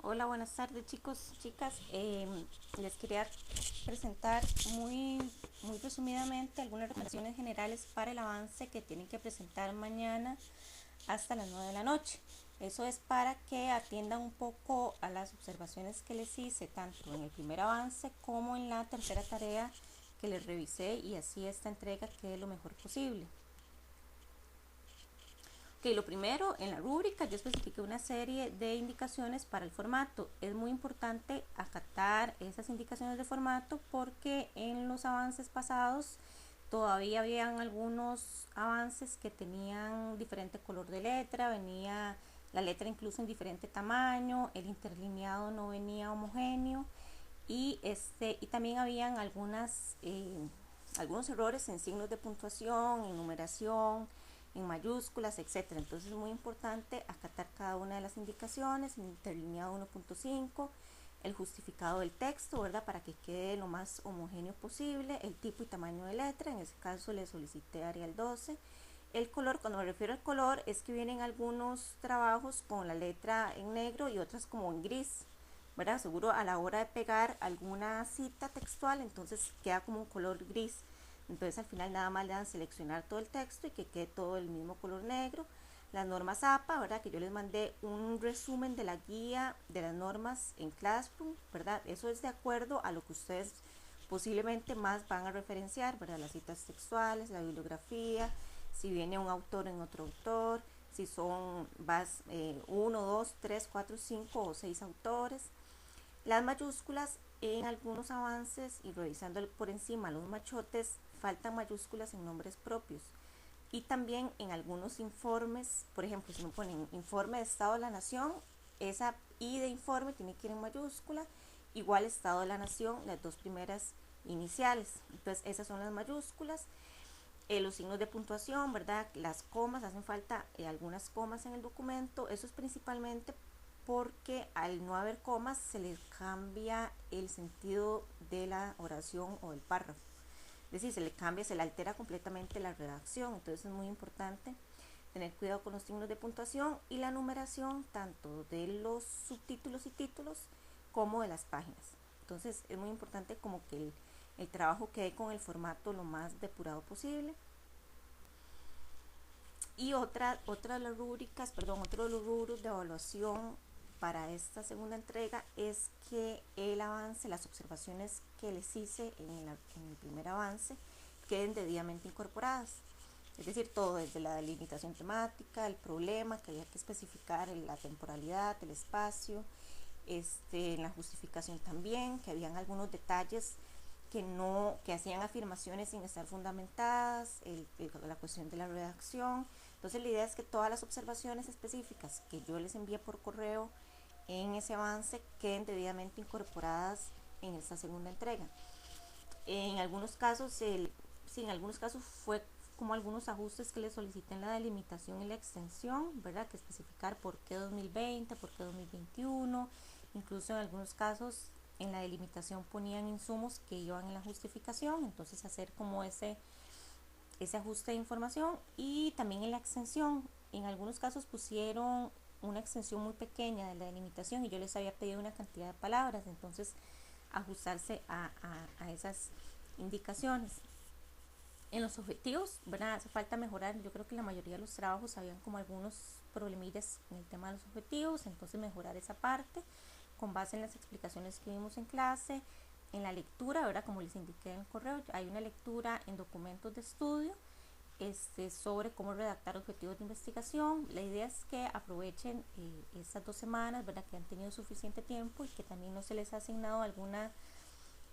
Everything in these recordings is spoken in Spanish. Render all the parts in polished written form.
Hola, buenas tardes chicos, chicas. Les quería presentar muy resumidamente algunas recomendaciones generales para el avance que tienen que presentar mañana hasta las 9 de la noche. Eso es para que atiendan un poco a las observaciones que les hice tanto en el primer avance como en la tercera tarea que les revisé, y así esta entrega quede lo mejor posible. Ok, lo primero, en la rúbrica yo especifiqué una serie de indicaciones para el formato. Es muy importante acatar esas indicaciones de formato porque en los avances pasados todavía habían algunos avances que tenían diferente color de letra, venía la letra incluso en diferente tamaño, el interlineado no venía homogéneo, y también habían algunos errores en signos de puntuación, en numeración, en mayúsculas, etcétera. Entonces es muy importante acatar cada una de las indicaciones, el interlineado 1.5, el justificado del texto, ¿verdad? Para que quede lo más homogéneo posible, el tipo y tamaño de letra, en ese caso le solicité Arial 12. El color, cuando me refiero al color, es que vienen algunos trabajos con la letra en negro y otras como en gris, ¿verdad? Seguro a la hora de pegar alguna cita textual, entonces queda como un color gris. Entonces al final nada más le dan seleccionar todo el texto y que quede todo el mismo color negro. Las normas APA, ¿verdad? Que yo les mandé un resumen de la guía de las normas en Classroom, ¿verdad? Eso es de acuerdo a lo que ustedes posiblemente más van a referenciar, ¿verdad? Las citas textuales, la bibliografía, si viene un autor en otro autor, si son uno, dos, tres, cuatro, cinco o seis autores. Las mayúsculas en algunos avances, y revisando por encima los machotes, faltan mayúsculas en nombres propios. Y también en algunos informes, por ejemplo, si me ponen informe de Estado de la Nación, esa I de informe tiene que ir en mayúscula, igual Estado de la Nación, las dos primeras iniciales. Entonces esas son las mayúsculas. Los signos de puntuación, ¿verdad? Las comas, hacen falta algunas comas en el documento. Eso es principalmente porque al no haber comas se les cambia el sentido de la oración o del párrafo. Es decir, se le cambia, se le altera completamente la redacción. Entonces es muy importante tener cuidado con los signos de puntuación y la numeración tanto de los subtítulos y títulos como de las páginas. Entonces es muy importante como que el trabajo quede con el formato lo más depurado posible. Y otra de las rúbricas, perdón, otro de los rubros de evaluación para esta segunda entrega es que el avance, las observaciones que les hice en el primer avance queden debidamente incorporadas. Es decir, todo desde la delimitación temática, el problema, que había que especificar la temporalidad, el espacio, en la justificación también, que habían algunos detalles que hacían afirmaciones sin estar fundamentadas, la cuestión de la redacción. Entonces la idea es que todas las observaciones específicas que yo les envié por correo en ese avance queden debidamente incorporadas en esta segunda entrega. En algunos casos, sí, en algunos casos fue como algunos ajustes que le solicité en la delimitación y la extensión, ¿verdad? Que especificar por qué 2020, por qué 2021, incluso en algunos casos en la delimitación ponían insumos que iban en la justificación, entonces hacer como ese ajuste de información. Y también en la extensión, en algunos casos pusieron una extensión muy pequeña de la delimitación y yo les había pedido una cantidad de palabras, entonces ajustarse a esas indicaciones. En los objetivos, ¿verdad? Hace falta mejorar. Yo creo que la mayoría de los trabajos habían como algunos problemillas en el tema de los objetivos, entonces mejorar esa parte con base en las explicaciones que vimos en clase. En la lectura, ¿verdad? Como les indiqué en el correo, hay una lectura en documentos de estudio sobre cómo redactar objetivos de investigación. La idea es que aprovechen estas 2 semanas, ¿verdad? Que han tenido suficiente tiempo y que también no se les ha asignado alguna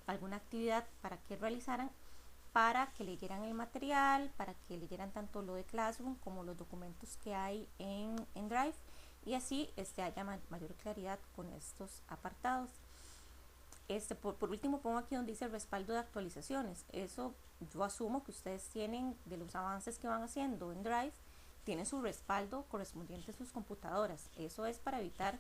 actividad para que realizaran, para que leyeran el material, para que leyeran tanto lo de Classroom como los documentos que hay en Drive, y así haya mayor claridad con estos apartados. Por último pongo aquí donde dice respaldo de actualizaciones. Eso yo asumo que ustedes tienen de los avances que van haciendo en Drive, tienen su respaldo correspondiente a sus computadoras. Eso es para evitar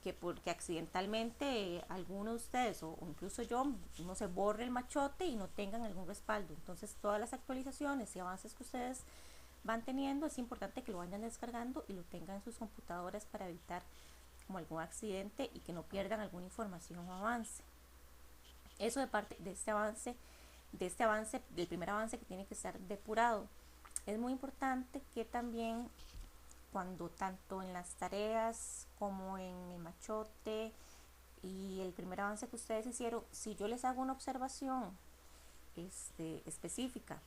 que porque accidentalmente alguno de ustedes o incluso yo no se borre el machote y no tengan algún respaldo. Entonces todas las actualizaciones y avances que ustedes van teniendo es importante que lo vayan descargando y lo tengan en sus computadoras para evitar como algún accidente y que no pierdan alguna información o avance. Eso de parte de este avance, del primer avance que tiene que estar depurado. Es muy importante que también cuando tanto en las tareas como en el machote y el primer avance que ustedes hicieron, si yo les hago una observación específica,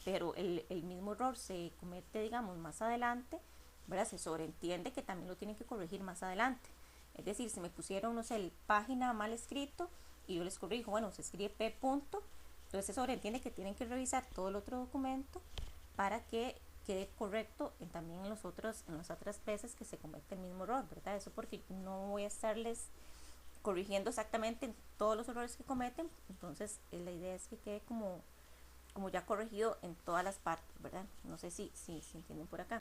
pero el mismo error se comete, digamos, más adelante, ¿verdad? Se sobreentiende que también lo tienen que corregir más adelante. Es decir, si me pusieron, no sé, el página mal escrito y yo les corrijo, bueno, se escribe P punto, entonces se sobreentiende que tienen que revisar todo el otro documento para que quede correcto también en las otras veces que se comete el mismo error, ¿verdad? Eso porque no voy a estarles corrigiendo exactamente todos los errores que cometen, entonces la idea es que quede como ya corregido en todas las partes, ¿verdad? No sé si entienden por acá.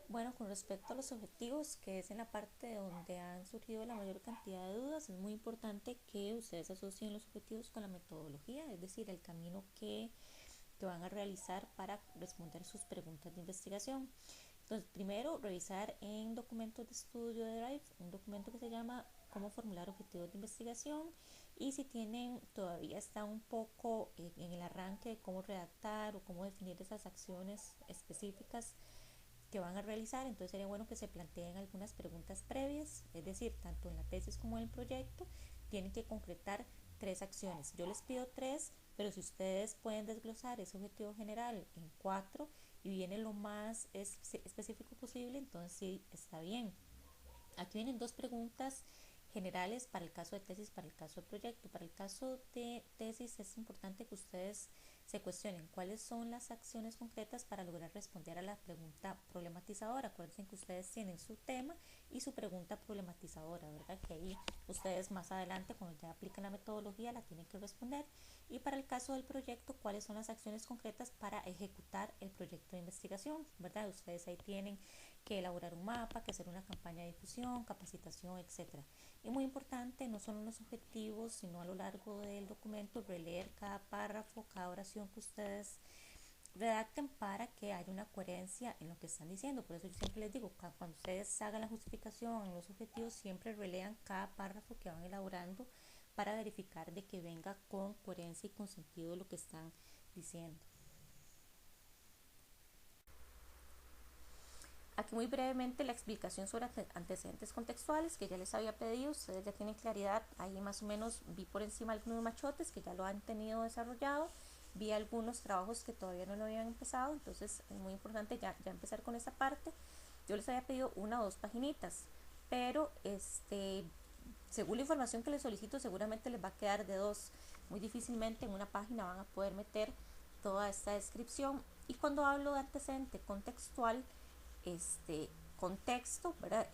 Bueno, con respecto a los objetivos, que es en la parte donde han surgido la mayor cantidad de dudas, es muy importante que ustedes asocien los objetivos con la metodología, es decir, el camino que van a realizar para responder sus preguntas de investigación. Entonces, primero, revisar en documentos de estudio de Drive, un documento que se llama Cómo formular objetivos de investigación, y si tienen, todavía está un poco en el arranque de cómo redactar o cómo definir esas acciones específicas que van a realizar, entonces sería bueno que se planteen algunas preguntas previas, es decir, tanto en la tesis como en el proyecto, tienen que concretar 3 acciones. Yo les pido 3, pero si ustedes pueden desglosar ese objetivo general en 4 y viene lo más específico posible, entonces sí está bien. Aquí vienen 2 preguntas generales para el caso de tesis, para el caso de proyecto. Para el caso de tesis es importante que ustedes se cuestionen cuáles son las acciones concretas para lograr responder a la pregunta problematizadora. Acuérdense que ustedes tienen su tema y su pregunta problematizadora, ¿verdad? Que ahí ustedes más adelante, cuando ya apliquen la metodología, la tienen que responder. Y para el caso del proyecto, cuáles son las acciones concretas para ejecutar el proyecto de investigación, ¿verdad? Ustedes ahí tienen que elaborar un mapa, que hacer una campaña de difusión, capacitación, etcétera. Y muy importante, no solo en los objetivos, sino a lo largo del documento, releer cada párrafo, cada oración que ustedes redacten para que haya una coherencia en lo que están diciendo. Por eso yo siempre les digo, cuando ustedes hagan la justificación en los objetivos, siempre relean cada párrafo que van elaborando para verificar de que venga con coherencia y con sentido lo que están diciendo. Aquí muy brevemente la explicación sobre antecedentes contextuales que ya les había pedido, ustedes ya tienen claridad, ahí más o menos vi por encima algunos machotes que ya lo han tenido desarrollado, vi algunos trabajos que todavía no lo habían empezado, entonces es muy importante ya empezar con esa parte. Yo les había pedido 1 o 2 paginitas, pero según la información que les solicito seguramente les va a quedar de 2, muy difícilmente en una página van a poder meter toda esta descripción. Y cuando hablo de antecedente contextual, contexto, ¿verdad?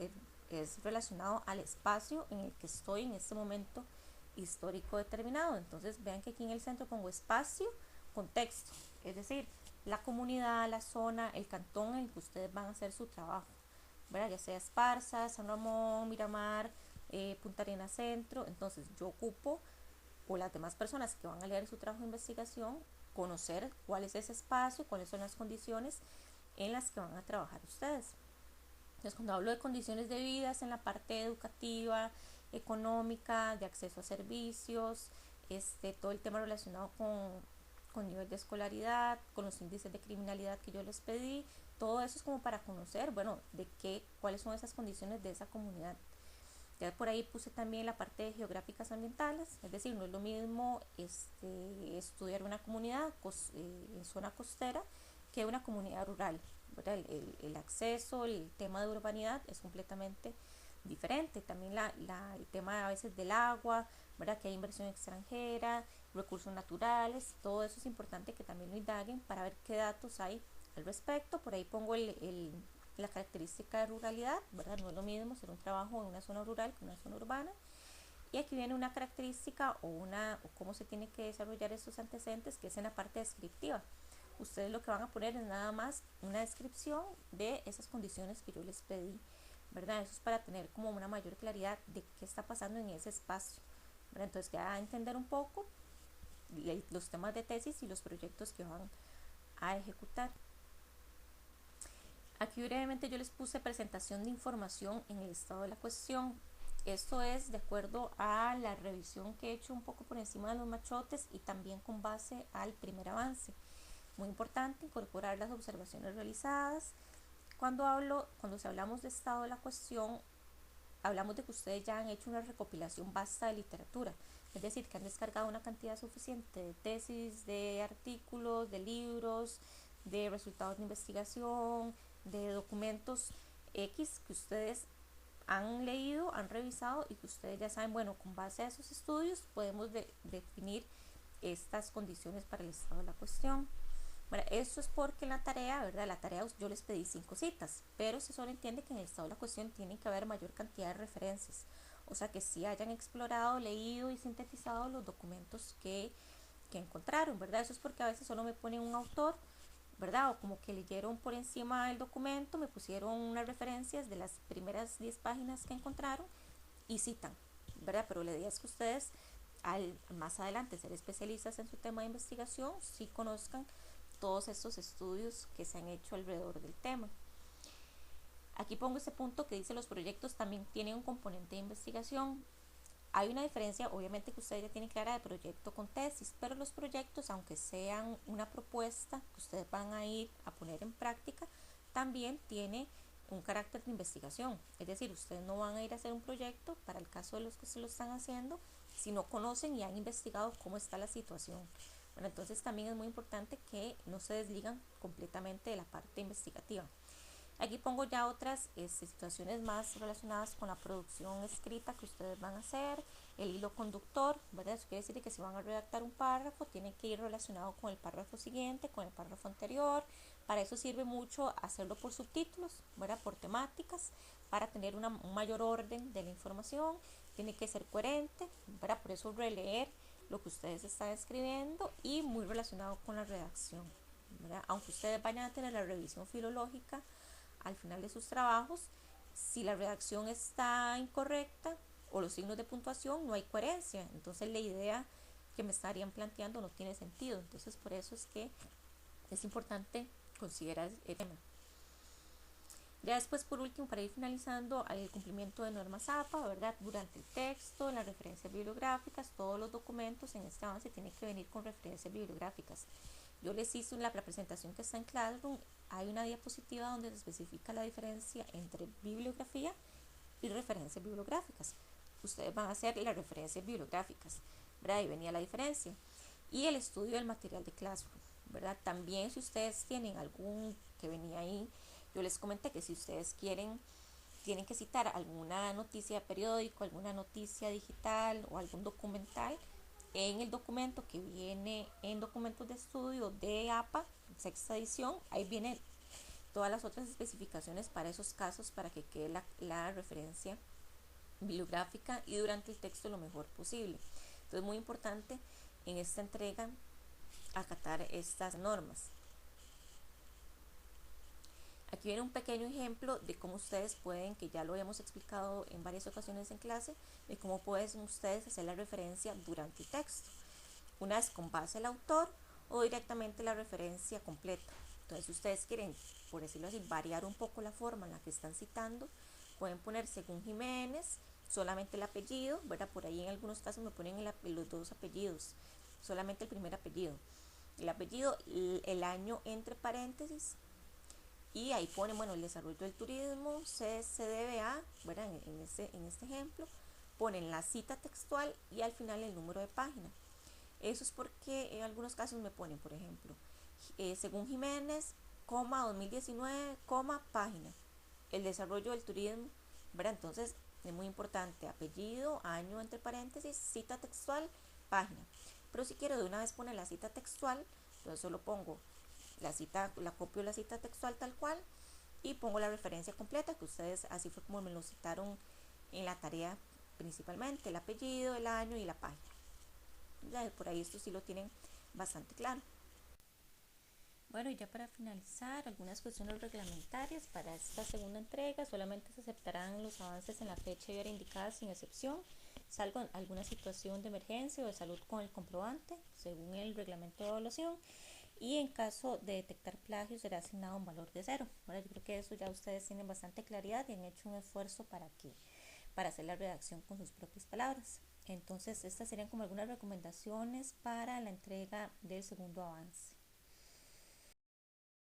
Es relacionado al espacio en el que estoy en este momento histórico determinado. Entonces vean que aquí en el centro pongo espacio, contexto, es decir, la comunidad, la zona, el cantón en el que ustedes van a hacer su trabajo, ¿verdad? Ya sea Esparza, San Ramón, Miramar, Punta Arenas Centro. Entonces yo ocupo, o las demás personas que van a leer su trabajo de investigación, conocer cuál es ese espacio, cuáles son las condiciones en las que van a trabajar ustedes. Entonces, cuando hablo de condiciones de vida es en la parte educativa, económica, de acceso a servicios, todo el tema relacionado con nivel de escolaridad, con los índices de criminalidad que yo les pedí, todo eso es como para conocer, bueno, cuáles son esas condiciones de esa comunidad. Ya por ahí puse también la parte de geográficas ambientales, es decir, no es lo mismo estudiar una comunidad en zona costera que una comunidad rural, ¿verdad? El acceso, el tema de urbanidad es completamente diferente. También el tema a veces del agua, ¿verdad? Que hay inversión extranjera, recursos naturales, todo eso es importante que también lo indaguen para ver qué datos hay al respecto. Por ahí pongo la característica de ruralidad, ¿verdad? No es lo mismo hacer un trabajo en una zona rural que en una zona urbana. Y aquí viene una característica o cómo se tiene que desarrollar estos antecedentes, que es en la parte descriptiva. Ustedes lo que van a poner es nada más una descripción de esas condiciones que yo les pedí, ¿verdad? Eso es para tener como una mayor claridad de qué está pasando en ese espacio, ¿verdad? Entonces ya entender un poco los temas de tesis y los proyectos que van a ejecutar. Aquí brevemente yo les puse presentación de información en el estado de la cuestión. Esto es de acuerdo a la revisión que he hecho un poco por encima de los machotes y también con base al primer avance. Muy importante incorporar las observaciones realizadas. Cuando hablamos de estado de la cuestión, hablamos de que ustedes ya han hecho una recopilación vasta de literatura, es decir, que han descargado una cantidad suficiente de tesis, de artículos, de libros, de resultados de investigación, de documentos X que ustedes han leído, han revisado y que ustedes ya saben, bueno, con base a esos estudios podemos definir estas condiciones para el estado de la cuestión. Bueno, eso es porque en la tarea, ¿verdad? La tarea yo les pedí 5 citas, pero se solo entiende que en el estado de la cuestión tiene que haber mayor cantidad de referencias. O sea, que sí hayan explorado, leído y sintetizado los documentos que encontraron, ¿verdad? Eso es porque a veces solo me ponen un autor, ¿verdad? O como que leyeron por encima del documento, me pusieron unas referencias de las primeras 10 páginas que encontraron y citan, ¿verdad? Pero la idea es que ustedes al más adelante ser especialistas en su tema de investigación, sí conozcan todos estos estudios que se han hecho alrededor del tema. Aquí pongo este punto que dice los proyectos también tienen un componente de investigación. Hay una diferencia, obviamente que ustedes ya tienen clara, de proyecto con tesis, pero los proyectos, aunque sean una propuesta que ustedes van a ir a poner en práctica, también tiene un carácter de investigación. Es decir, ustedes no van a ir a hacer un proyecto, para el caso de los que se lo están haciendo, si no conocen y han investigado cómo está la situación. Bueno, entonces también es muy importante que no se desligan completamente de la parte investigativa. Aquí pongo ya otras situaciones más relacionadas con la producción escrita que ustedes van a hacer, el hilo conductor, ¿verdad? Eso quiere decir que si van a redactar un párrafo, tiene que ir relacionado con el párrafo siguiente, con el párrafo anterior. Para eso sirve mucho hacerlo por subtítulos, ¿verdad? Por temáticas, para tener un mayor orden de la información. Tiene que ser coherente, ¿verdad? Por eso releer lo que ustedes están escribiendo y muy relacionado con la redacción, ¿verdad? Aunque ustedes vayan a tener la revisión filológica al final de sus trabajos, si la redacción está incorrecta o los signos de puntuación, no hay coherencia. Entonces la idea que me estarían planteando no tiene sentido. Entonces por eso es que es importante considerar el tema. Ya después, por último, para ir finalizando, el cumplimiento de normas APA, ¿verdad? Durante el texto, las referencias bibliográficas, todos los documentos en este avance tienen que venir con referencias bibliográficas. Yo les hice la presentación que está en Classroom, hay una diapositiva donde se especifica la diferencia entre bibliografía y referencias bibliográficas. Ustedes van a hacer las referencias bibliográficas, ¿verdad? Ahí venía la diferencia. Y el estudio del material de Classroom, ¿verdad? También si ustedes tienen algún que venía ahí, yo les comenté que si ustedes quieren, tienen que citar alguna noticia de periódico, alguna noticia digital o algún documental, en el documento que viene en documentos de estudio de APA, sexta edición, ahí vienen todas las otras especificaciones para esos casos para que quede la referencia bibliográfica y durante el texto lo mejor posible. Entonces, muy importante en esta entrega acatar estas normas. Aquí viene un pequeño ejemplo de cómo ustedes pueden, que ya lo hemos explicado en varias ocasiones en clase, de cómo pueden ustedes hacer la referencia durante el texto. Una es con base al autor o directamente la referencia completa. Entonces, si ustedes quieren, por decirlo así, variar un poco la forma en la que están citando, pueden poner según Jiménez, solamente el apellido, ¿verdad? Por ahí en algunos casos me ponen los dos apellidos, solamente el primer apellido. El apellido, el año entre paréntesis, y ahí ponen, bueno, el desarrollo del turismo, se debe a, ¿verdad? En este ejemplo, ponen la cita textual y al final el número de página. Eso es porque en algunos casos me ponen, por ejemplo, según Jiménez, 2019, página, el desarrollo del turismo, ¿verdad? Entonces es muy importante, apellido, año entre paréntesis, cita textual, página. Pero si quiero de una vez poner la cita textual, entonces solo pongo la cita, la copio la cita textual tal cual y pongo la referencia completa, que ustedes así fue como me lo citaron en la tarea principalmente, el apellido, el año y la página. Ya por ahí esto sí lo tienen bastante claro. Bueno, y ya para finalizar, algunas cuestiones reglamentarias para esta segunda entrega. Solamente se aceptarán los avances en la fecha y hora indicada sin excepción, salvo alguna situación de emergencia o de salud con el comprobante, según el reglamento de evaluación. y en caso de detectar plagio será asignado un valor de cero. Ahora yo creo que eso ya ustedes tienen bastante claridad y han hecho un esfuerzo para hacer la redacción con sus propias palabras. Entonces estas serían como algunas recomendaciones para la entrega del segundo avance.